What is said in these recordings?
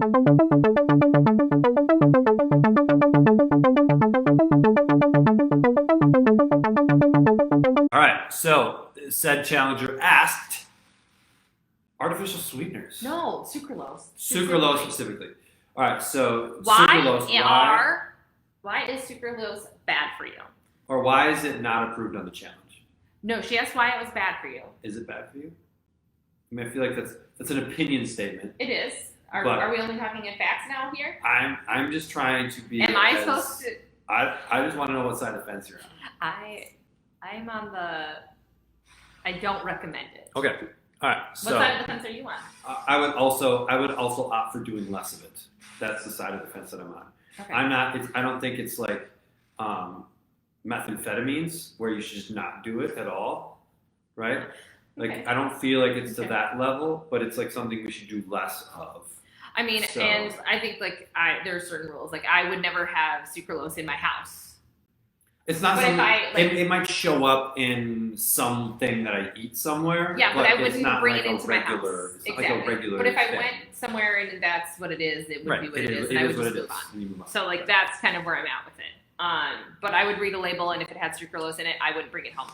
All right, so said challenger asked artificial sweeteners. No, sucralose. Sucralose specifically. All right, so Why sucralose, why is sucralose bad for you? or why is it not approved on the challenge? No, she asked why it was bad for you. Is it bad for you? I mean, I feel like that's an opinion statement. It is. Are we only talking in facts now here? I'm just trying to be. Am I supposed to? I just want to know what side of the fence you're on. I'm on the. I don't recommend it. Okay. All right. So what side of the fence are you on? I would also opt for doing less of it. That's the side of the fence that I'm on. Okay. I don't think it's like methamphetamines where you should just not do it at all, right? Like Okay. I don't feel like it's to Okay. that level, but it's like something we should do less of. I mean, So- and I think there are certain rules. Like I would never have sucralose in my house. It's not But if something. I, it might show up in something that I eat somewhere. Yeah, but I it's wouldn't not bring like it into my regular, house. It's not Exactly. like a regular But if I thing. went somewhere and that's what it is, it would be what it is, and I would what just it move is, on. and you move on. So like that's kind of where I'm at with it. But I would read a label, and if it had sucralose in it, I wouldn't bring it home.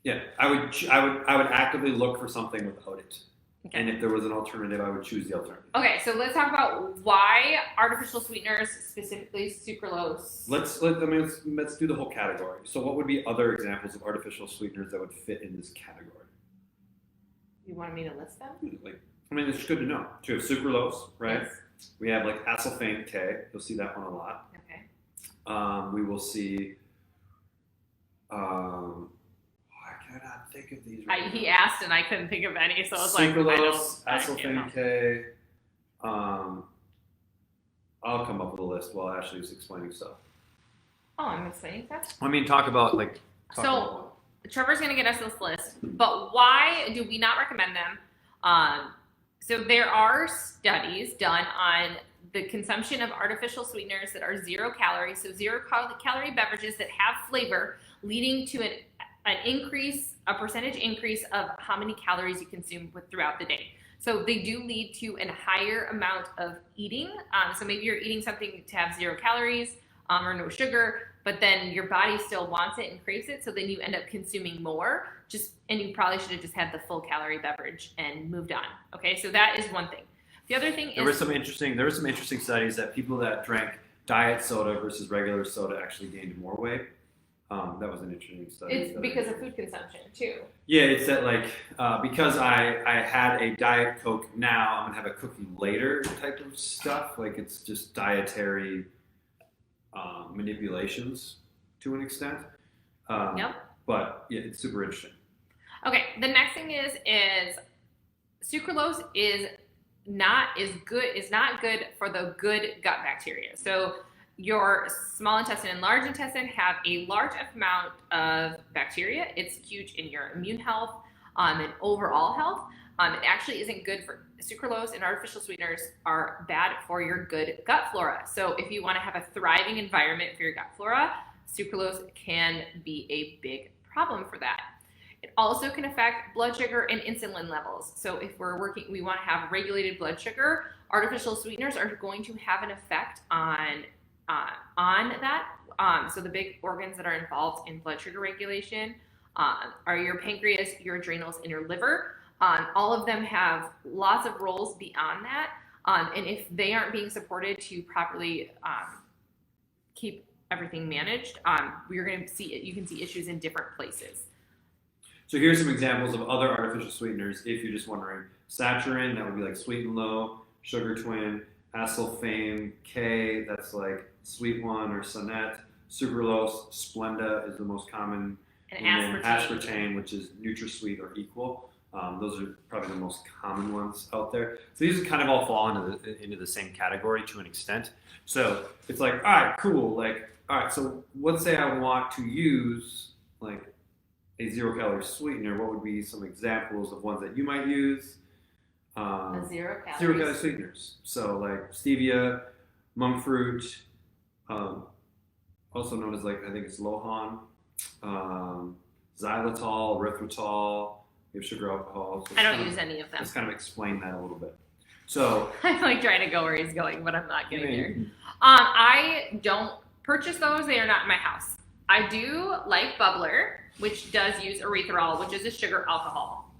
Yeah, I would actively look for something without it, Okay. and if there was an alternative, I would choose the alternative. Okay, so let's talk about why artificial sweeteners, specifically sucralose. Let's do the whole category. So, what would be other examples of artificial sweeteners that would fit in this category? You want me to list them? Like, I mean, it's good to know. So we have sucralose, right? Yes. We have like acesulfame K. You'll see that one a lot. Okay. We will see. I cannot think of these. Right He now. asked, and I couldn't think of any, so I was like, Sucralose, I can't acesulfame help. K. I'll come up with a list while Ashley is explaining stuff. Oh, I'm explaining that. I mean, talk about. So Trevor's going to get us this list, but why do we not recommend them? So there are studies done on the consumption of artificial sweeteners that are 0 calories, so 0 calorie beverages that have flavor, leading to a percentage increase of how many calories you consume throughout the day. So they do lead to a higher amount of eating. So maybe you're eating something to have 0 calories or no sugar, but then your body still wants it and craves it. So then you end up consuming more, and you probably should have just had the full calorie beverage and moved on. Okay, so that is one thing. The other thing there were some interesting studies that people that drank diet soda versus regular soda actually gained more weight. That was an interesting study. It's because of food consumption too. Yeah, it's that because I had a Diet Coke now, I'm gonna have a cookie later type of stuff. Like it's just dietary manipulations to an extent. Yep. But yeah, it's super interesting. Okay, the next thing is sucralose is not good for the good gut bacteria. So your small intestine and large intestine have a large amount of bacteria. It's huge in your immune health and overall health. It actually isn't good for sucralose, and artificial sweeteners are bad for your good gut flora. So if you want to have a thriving environment for your gut flora, sucralose can be a big problem for that. It also can affect blood sugar and insulin levels. So if we want to have regulated blood sugar, artificial sweeteners are going to have an effect on that. So the big organs that are involved in blood sugar regulation are your pancreas, your adrenals, and your liver. All of them have lots of roles beyond that. And if they aren't being supported to properly keep everything managed, you can see issues in different places. So here's some examples of other artificial sweeteners. If you're just wondering, saccharin, that would be like Sweet and Low, Sugar Twin, acesulfame K, that's like Sweet One or Sonnet, sucralose, Splenda is the most common, And then aspartame, which is NutraSweet or Equal. Those are probably the most common ones out there. So these kind of all fall into the same category to an extent. So it's like, all right, cool. Like, all right, so let's say I want to use like a 0 calorie sweetener. What would be some examples of ones that you might use? A 0 calories. 0 calorie sweeteners. So like stevia, monk fruit, also known as like, I think it's Lohan, xylitol, erythritol. We have sugar alcohol. So I don't use any of them. Let's kind of explain that a little bit. So I'm like trying to go where he's going, but I'm not I getting there. mean, I don't purchase those. They are not in my house. I do like Bubbler, which does use erythritol, which is a sugar alcohol.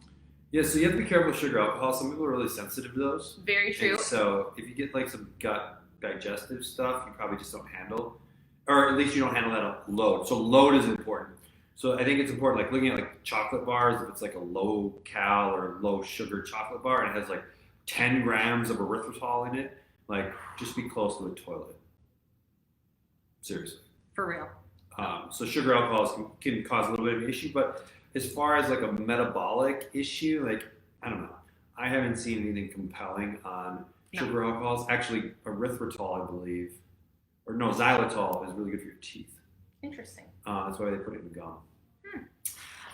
yeah, so you have to be careful with sugar alcohol. Some people are really sensitive to those. Very true. And so if you get like some gut digestive stuff, you probably just don't handle, or at least you don't handle that a load. So load is important. So I think it's important, like looking at like chocolate bars, if it's like a low cal or low sugar chocolate bar and it has like 10 grams of erythritol in it, like just be close to a toilet. Seriously. For real. So sugar alcohols can cause a little bit of an issue, but as far as like a metabolic issue, like I don't know, I haven't seen anything compelling on No. sugar alcohols. Actually, erythritol, I believe, or no, xylitol is really good for your teeth. Interesting. That's why they put it in gum.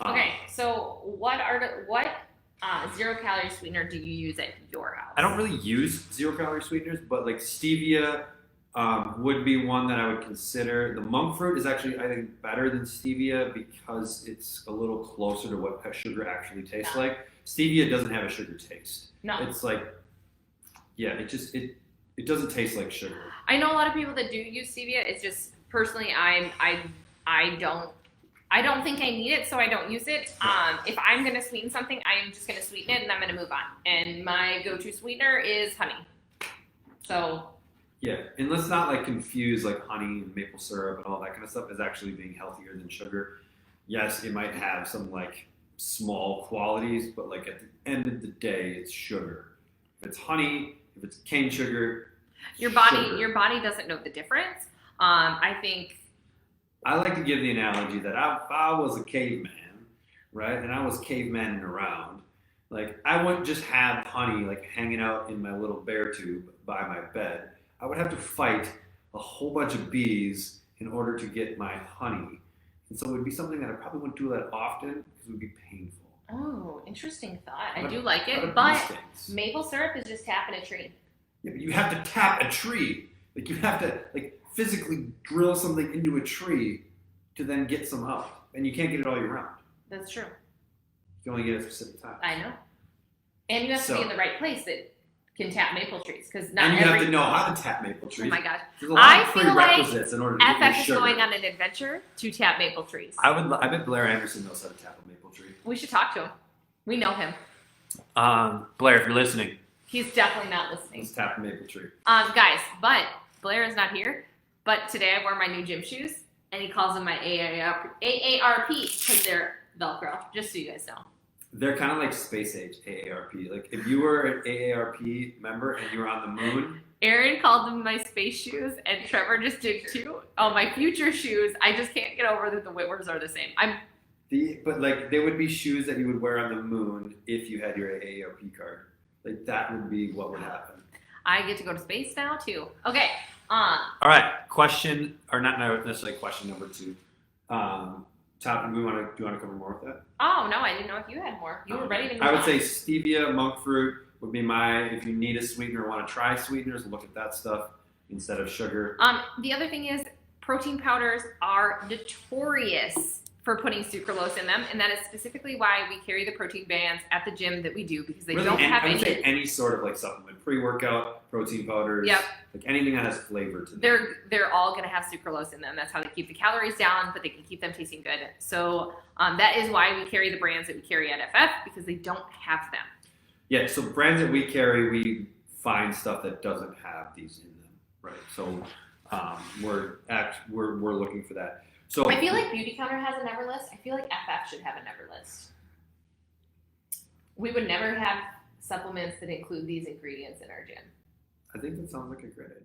Okay, so what 0-calorie sweetener do you use at your house? I don't really use 0-calorie sweeteners, but like stevia would be one that I would consider. The monk fruit is actually, I think, better than stevia because it's a little closer to what sugar actually tastes like. Stevia doesn't have a sugar taste. No. It's like, yeah, it doesn't taste like sugar. I know a lot of people that do use stevia. It's just personally, I don't think I need it, so I don't use it. If I'm gonna sweeten something, I am just gonna sweeten it and I'm gonna move on. And my go-to sweetener is honey. So Yeah, and let's not like confuse like honey and maple syrup and all that kind of stuff as actually being healthier than sugar. Yes, it might have some like small qualities, but like at the end of the day, it's sugar. If it's honey, if it's cane sugar, your sugar. body doesn't know the difference. I think I like to give the analogy that if I was a caveman, right, and I was cavemanning around, like I wouldn't just have honey like hanging out in my little bear tube by my bed. I would have to fight a whole bunch of bees in order to get my honey. And so it would be something that I probably wouldn't do that often because it would be painful. oh, interesting thought. I What do a- like what a it, bee but stings. maple syrup is just tapping a tree. Yeah, but you have to tap a tree. Like you have to like physically drill something into a tree to then get some out. And you can't get it all year round. That's true. You can only get it at a specific time. I know. And you have to So- be in the right place that can tap maple trees because not And you every. have to know how to tap maple Oh trees. my gosh. There's a lot I of feel like prerequisites in order to get your FF is sugar. going on an adventure to tap maple trees. I bet Blair Anderson knows how to tap a maple tree. We should talk to him. We know him. Blair, if you're listening, He's definitely not listening. let's tap a maple tree. Guys, but Blair is not here. But today I wore my new gym shoes, and he calls them my AARP because they're Velcro. Just so you guys know. They're kind of like space age AARP. Like if you were an AARP member and you were on the moon, Aaron called them my space shoes, and Trevor just did too. Oh, my future shoes. I just can't get over that the Whitworths are the same. but like they would be shoes that you would wear on the moon if you had your AARP card. Like that would be what would happen. I get to go to space now too. Okay. All right, question or not necessarily question number 2. Top. Do you want to cover more with that? Oh no, I didn't know if you had more. You were ready to move I would on. say stevia, monk fruit would be my. If you need a sweetener or want to try sweeteners, look at that stuff instead of sugar. The other thing is protein powders are notorious for putting sucralose in them, and that is specifically why we carry the protein bands at the gym that we do because they don't have I would say any. any sort of like supplement, pre-workout, protein powders, Yep. like anything that has flavor to them. They're all going to have sucralose in them. That's how they keep the calories down, but they can keep them tasting good. So that is why we carry the brands that we carry at FF because they don't have them. Yeah, so brands that we carry, we find stuff that doesn't have these in them, right? So we're looking for that. So I feel like Beauty Counter has a never list. I feel like FF should have a never list. We would never have supplements that include these ingredients in our gym. I think that sounds like a great idea.